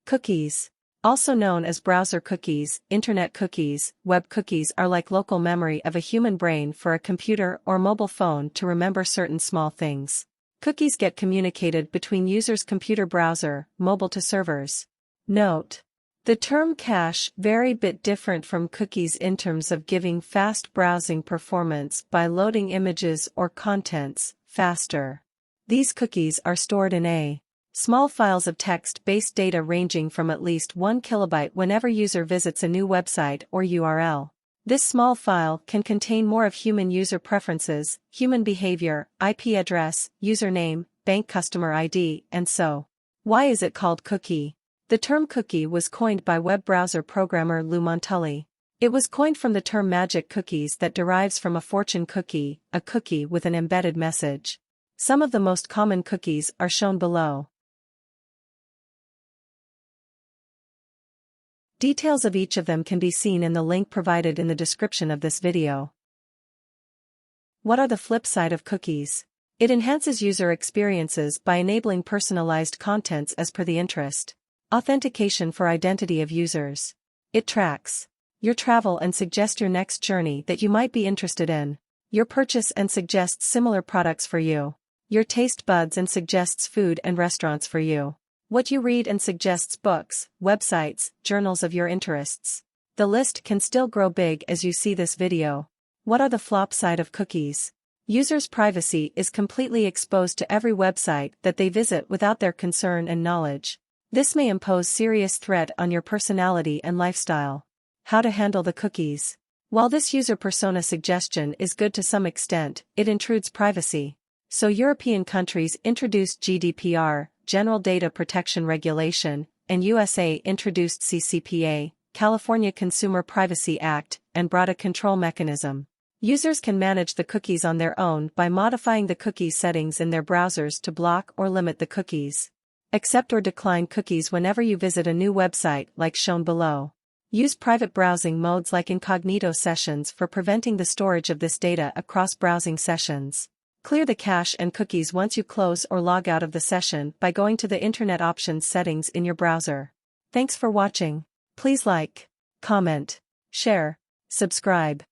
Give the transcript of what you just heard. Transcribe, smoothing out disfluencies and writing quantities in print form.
Cookies. Also known as browser cookies, internet cookies, web cookies are like local memory of a human brain for a computer or mobile phone to remember certain small things. Cookies get communicated between users' computer browser, mobile to servers. Note: the term cache vary bit different from cookies in terms of giving fast browsing performance by loading images or contents faster. These cookies are stored in small files of text-based data ranging from at least 1 kilobyte whenever user visits a new website or URL. This small file can contain more of human user preferences, human behavior, IP address, username, bank customer ID, and so. Why is it called cookie? The term cookie was coined by web browser programmer Lou Montulli. It was coined from the term magic cookies that derives from a fortune cookie, a cookie with an embedded message. Some of the most common cookies are shown below. Details of each of them can be seen in the link provided in the description of this video. What are the flip side of cookies? It enhances user experiences by enabling personalized contents as per the interest. Authentication for identity of users. It tracks your travel and suggests your next journey that you might be interested in. Your purchase and suggests similar products for you. Your taste buds and suggests food and restaurants for you. What you read and suggests books, websites, journals of your interests. The list can still grow big as you see this video. What are the flop side of cookies? Users' privacy is completely exposed to every website that they visit without their concern and knowledge. This may impose serious threat on your personality and lifestyle. How to handle the cookies? While this user persona suggestion is good to some extent, it intrudes privacy. So European countries introduced GDPR, General Data Protection Regulation, and USA introduced CCPA, California Consumer Privacy Act, and brought a control mechanism. Users can manage the cookies on their own by modifying the cookie settings in their browsers to block or limit the cookies. Accept or decline cookies whenever you visit a new website like shown below. Use private browsing modes like incognito sessions for preventing the storage of this data across browsing sessions. Clear the cache and cookies once you close or log out of the session by going to the Internet Options settings in your browser. Thanks for watching. Please like, comment, share, subscribe.